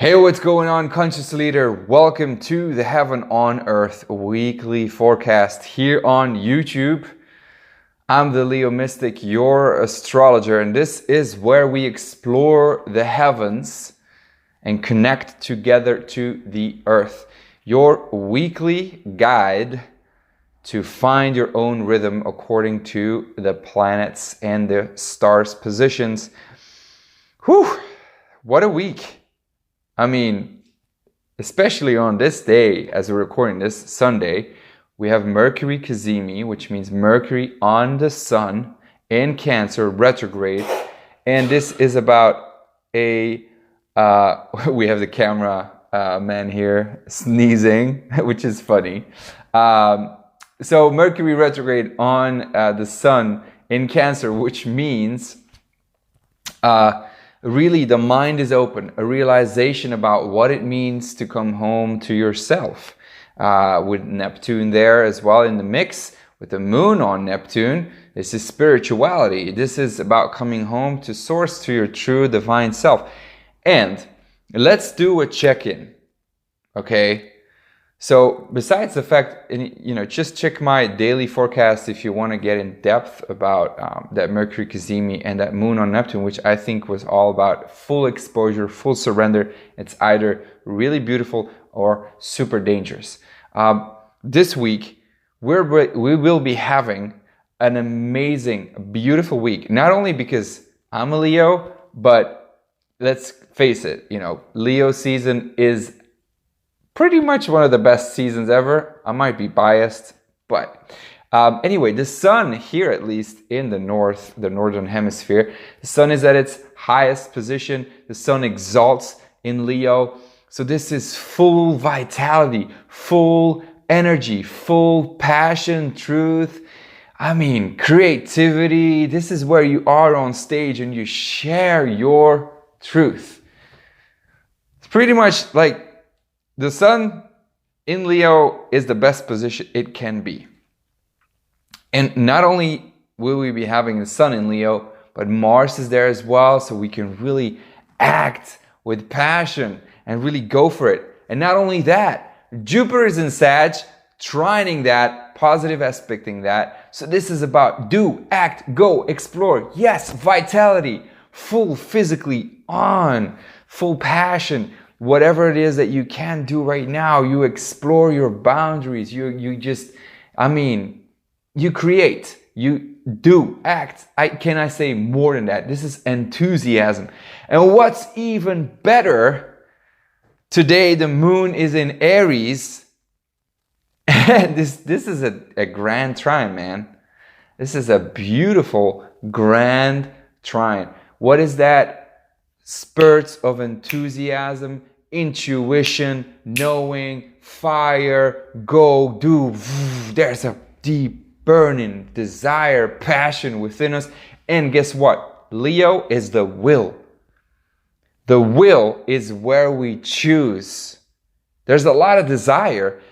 Hey, what's going on, conscious leader? Welcome to the Heaven on Earth weekly forecast here on YouTube. I'm the Leo Mystic, your astrologer, and this is where we explore the heavens and connect together to the earth. Your weekly guide to find your own rhythm according to the planets and the stars' positions. Whew, what a week! I mean, especially on this day, as we're recording this, Sunday, we have Mercury Cazimi, which means Mercury on the Sun in Cancer, retrograde. And this is about we have the camera man here sneezing, which is funny. So Mercury retrograde on the Sun in Cancer, which means really the mind is open, a realization about what it means to come home to yourself. With Neptune there as well in the mix, with the moon on Neptune, this is spirituality. This is about coming home to source, to your true divine self. And let's do a check-in, okay? So besides the fact, just check my daily forecast if you want to get in depth about that Mercury Cazimi and that moon on Neptune, which I think was all about full exposure, full surrender. It's either really beautiful or super dangerous. This week, we will be having an amazing, beautiful week. Not only because I'm a Leo, but let's face it, Leo season is pretty much one of the best seasons ever. I might be biased, but anyway, the sun here, at least in the northern hemisphere, the sun is at its highest position. The sun exalts in Leo. So this is full vitality, full energy, full passion, truth. I mean, creativity. This is where you are on stage and you share your truth. It's pretty much like the sun in Leo is the best position it can be. And not only will we be having the sun in Leo, but Mars is there as well, so we can really act with passion and really go for it. And not only that, Jupiter is in Sag, trining that, positive aspecting that. So this is about do, act, go, explore. Yes, vitality, full physically on, full passion. Whatever it is that you can do right now, you explore your boundaries. You create, you do, act. Can I say more than that? This is enthusiasm. And what's even better, today the moon is in Aries. And this is a grand trine, man. This is a beautiful grand trine. What is that? Spurts of enthusiasm, intuition, knowing, fire, go, do. There's a deep burning desire, passion within us. And guess what? Leo is the will. The will is where we choose. There's a lot of desire.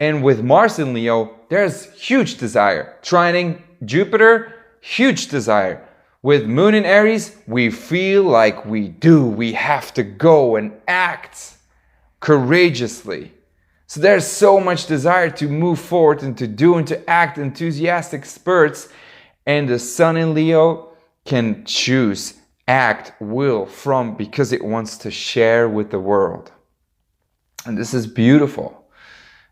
And with Mars in Leo, there's huge desire. Trining Jupiter, huge desire. With moon in Aries, we feel like we have to go and act courageously. So there's so much desire to move forward and to do and to act, enthusiastic spurts. And the sun in Leo can choose, act, will from, because it wants to share with the world. And this is beautiful.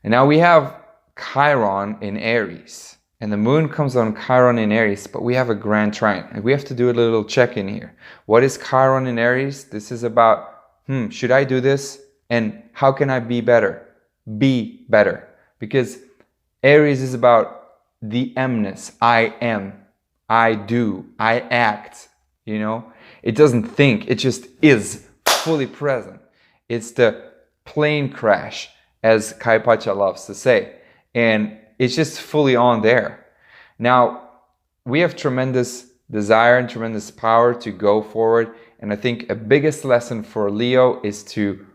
And now we have Chiron in Aries. And the moon comes on Chiron in Aries, but we have a grand trine. And we have to do a little check-in here. What is Chiron in Aries? This is about, should I do this? And how can I be better? Be better. Because Aries is about the emness. I am. I do. I act. It doesn't think. It just is fully present. It's the plane crash, as Kai Pacha loves to say. And it's just fully on there. Now, we have tremendous desire and tremendous power to go forward. And I think a biggest lesson for Leo is to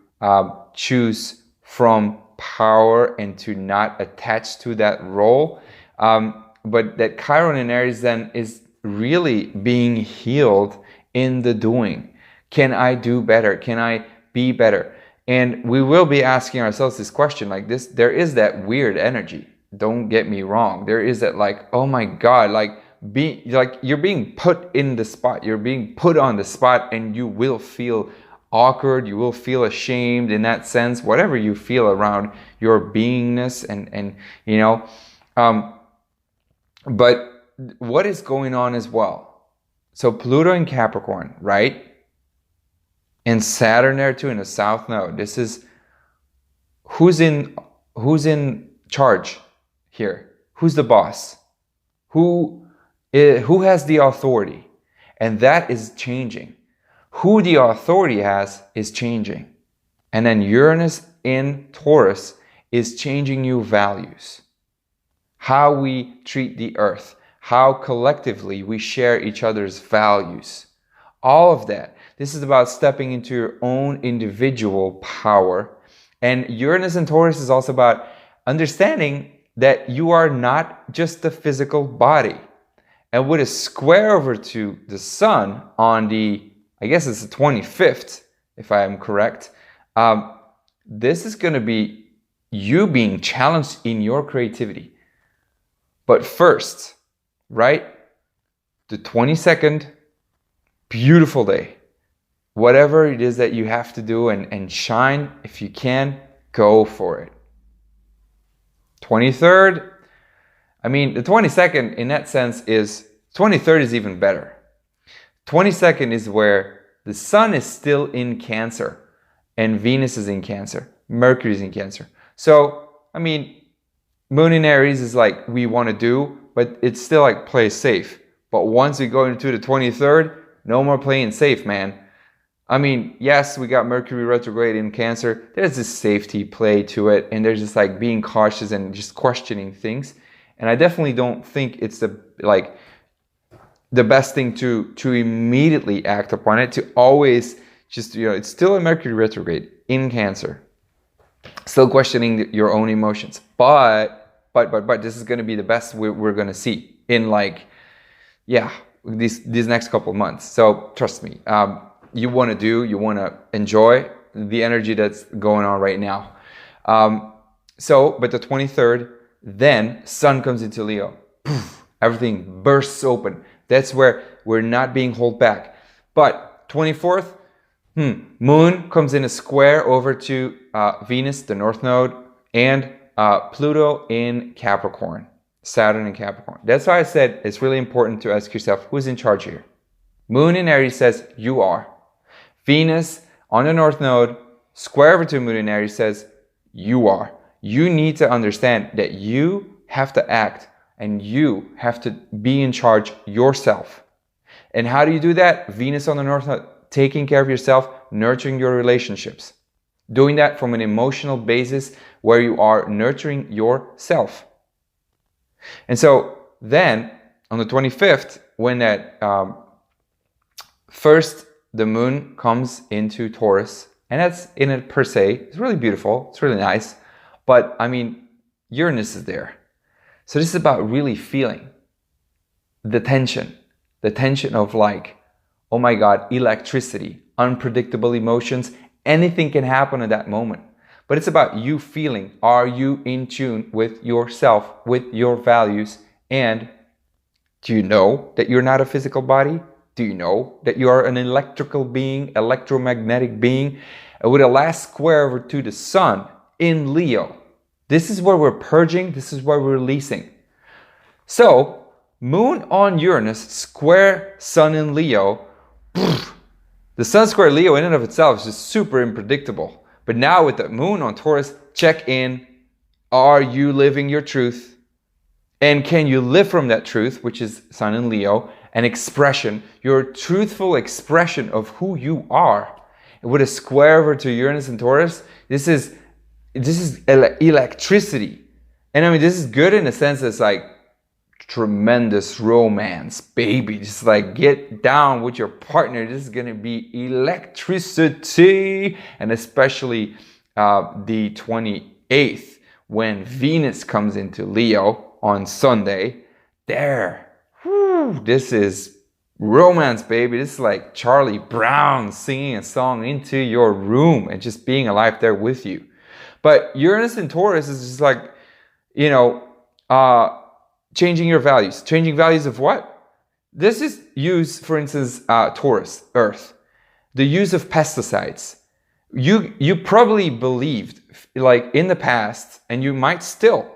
choose from power and to not attach to that role. But that Chiron in Aries then is really being healed in the doing. Can I do better? Can I be better? And we will be asking ourselves this question like this. There is that weird energy. Don't get me wrong. There is that like, oh my God, like you're being put in the spot. You're being put on the spot, and you will feel awkward. You will feel ashamed in that sense, whatever you feel around your beingness and you know. But what is going on as well? So Pluto in Capricorn, right? And Saturn there too in the South Node. This is who's in charge here? Who's the boss? Who has the authority? And that is changing. Who the authority has is changing. And then Uranus in Taurus is changing new values. How we treat the earth, how collectively we share each other's values. All of that. This is about stepping into your own individual power. And Uranus in Taurus is also about understanding that you are not just the physical body. And with a square over to the sun on the, I guess it's the 25th, if I am correct, this is going to be you being challenged in your creativity. But first, right, the 22nd, beautiful day. Whatever it is that you have to do and shine, if you can, go for it. 23rd, I mean, the 22nd in that sense is, 23rd is even better. 22nd is where the sun is still in Cancer and Venus is in Cancer, Mercury is in Cancer. So, I mean, Moon in Aries is like we want to do, but it's still like play safe. But once we go into the 23rd, no more playing safe, man. I mean, yes, we got Mercury retrograde in Cancer. There's this safety play to it, and there's just like being cautious and just questioning things. And I definitely don't think it's the best thing to immediately act upon it. To always just, you know, it's still a Mercury retrograde in Cancer. Still questioning your own emotions, but this is going to be the best we're going to see in these next couple of months. So trust me, you want to enjoy the energy that's going on right now. But the 23rd, then Sun comes into Leo. Poof, everything bursts open. That's where we're not being held back. But 24th, Moon comes in a square over to Venus, the North Node, and Pluto in Capricorn, Saturn in Capricorn. That's why I said it's really important to ask yourself, who's in charge here? Moon in Aries says, you are. Venus on the North Node, square over to Moon in Aries says, you are. You need to understand that you have to act and you have to be in charge yourself. And how do you do that? Venus on the North Node, taking care of yourself, nurturing your relationships. Doing that from an emotional basis where you are nurturing yourself. And so then on the 25th, when that first the moon comes into Taurus, and that's in it per se, it's really beautiful, it's really nice, but I mean, Uranus is there. So this is about really feeling the tension of like, oh my God, electricity, unpredictable emotions, anything can happen at that moment. But it's about you feeling, are you in tune with yourself, with your values, and do you know that you're not a physical body? Do you know that you are an electrical being, electromagnetic being? And with a last square over to the sun in Leo, this is where we're purging, this is where we're releasing. So, Moon on Uranus, square Sun in Leo, the Sun square Leo in and of itself is just super unpredictable. But now with the Moon on Taurus, check in. Are you living your truth? And can you live from that truth, which is Sun in Leo, an expression, your truthful expression of who you are? And with a square over to Uranus and Taurus, this is electricity. And I mean, this is good in a sense that's like tremendous romance, baby. Just like get down with your partner. This is going to be electricity. And especially the 28th, when Venus comes into Leo on Sunday, this is romance, baby. This is like Charlie Brown singing a song into your room and just being alive there with you. But Uranus in Taurus is just like, you know, changing your values. Changing values of what? This is use, for instance, Taurus, Earth. The use of pesticides. You probably believed, like in the past, and you might still,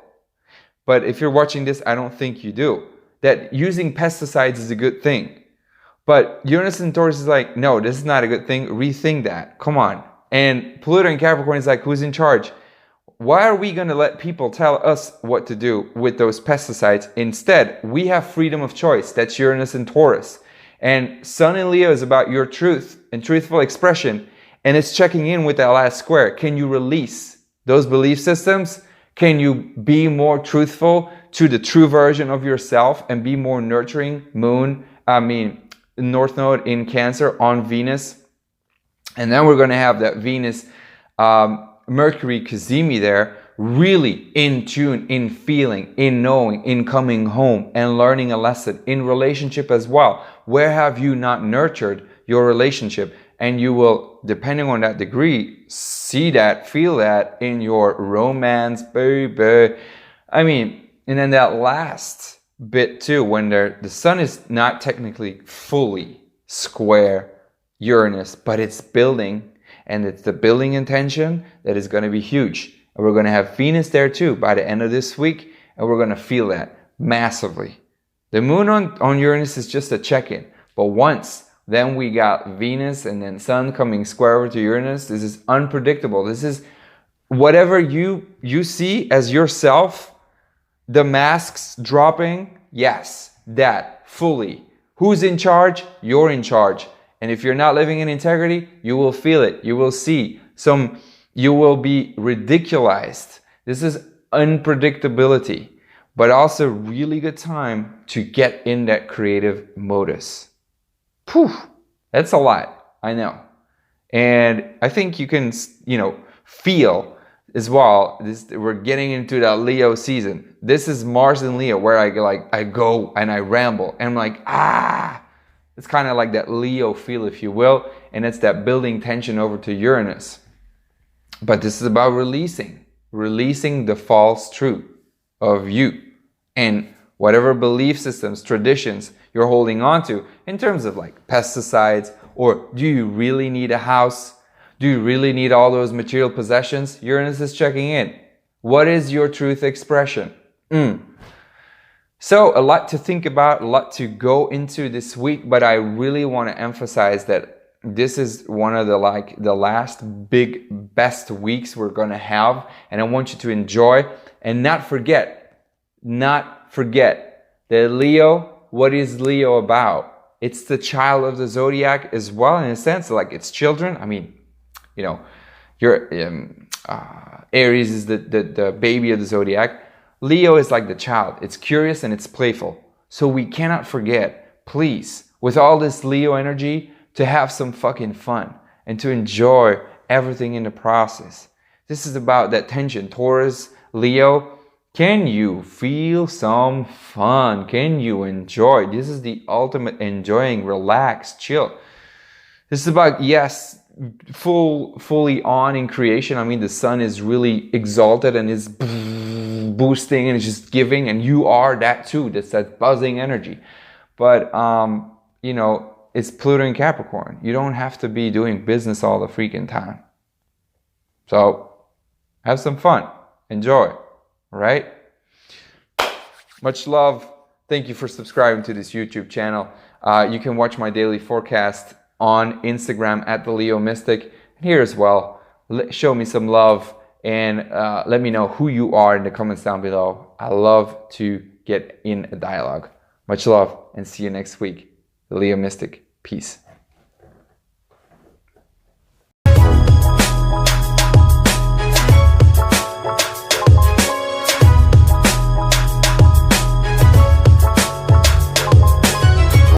but if you're watching this, I don't think you do, that using pesticides is a good thing. But Uranus and Taurus is like, no, this is not a good thing. Rethink that. Come on. And Pluto and Capricorn is like, who's in charge? Why are we going to let people tell us what to do with those pesticides? Instead, we have freedom of choice. That's Uranus and Taurus. And Sun in Leo is about your truth and truthful expression. And it's checking in with that last square. Can you release those belief systems? Can you be more truthful to the true version of yourself and be more nurturing? North Node in Cancer on Venus. And then we're going to have that Venus Mercury Cazimi there, really in tune, in feeling, in knowing, in coming home and learning a lesson, in relationship as well. Where have you not nurtured your relationship? And you will, depending on that degree, see that, feel that in your romance, baby. And then that last bit too, when the Sun is not technically fully square Uranus, but it's building. And it's the building intention that is going to be huge. And we're going to have Venus there too by the end of this week. And we're going to feel that massively. The moon on Uranus is just a check-in. But once, then we got Venus and then Sun coming square over to Uranus. This is unpredictable. This is whatever you see as yourself, the masks dropping. Yes, that fully. Who's in charge? You're in charge. And if you're not living in integrity, you will feel it. You will see you will be ridiculized. This is unpredictability, but also really good time to get in that creative modus. Phew, that's a lot, I know. And I think you can, feel as well, we're getting into that Leo season. This is Mars in Leo where I go and I ramble and I'm like, it's kind of like that Leo feel, if you will, and it's that building tension over to Uranus. But this is about releasing the false truth of you and whatever belief systems, traditions you're holding on to in terms of like pesticides, or do you really need a house? Do you really need all those material possessions? Uranus is checking in. What is your truth expression? So a lot to think about, a lot to go into this week, but I really want to emphasize that this is one of the last big, best weeks we're going to have. And I want you to enjoy and not forget that Leo, what is Leo about? It's the child of the zodiac as well, in a sense, like it's children. Aries is the baby of the zodiac. Leo is like the child. It's curious and it's playful. So we cannot forget, please, with all this Leo energy, to have some fucking fun and to enjoy everything in the process. This is about that tension. Taurus, Leo, can you feel some fun? Can you enjoy? This is the ultimate enjoying, relax, chill. This is about, yes, fully on in creation. The sun is really exalted and is boosting and it's just giving, and you are that too. That's that buzzing energy. But it's Pluto in Capricorn. You don't have to be doing business all the freaking time. So have some fun, enjoy, right? Much love. Thank you for subscribing to this YouTube channel. You can watch my daily forecast on Instagram at the Leo Mystic. And here as well, show me some love and let me know who you are in the comments down below. I love to get in a dialogue. Much love and see you next week. The Leo Mystic. Peace.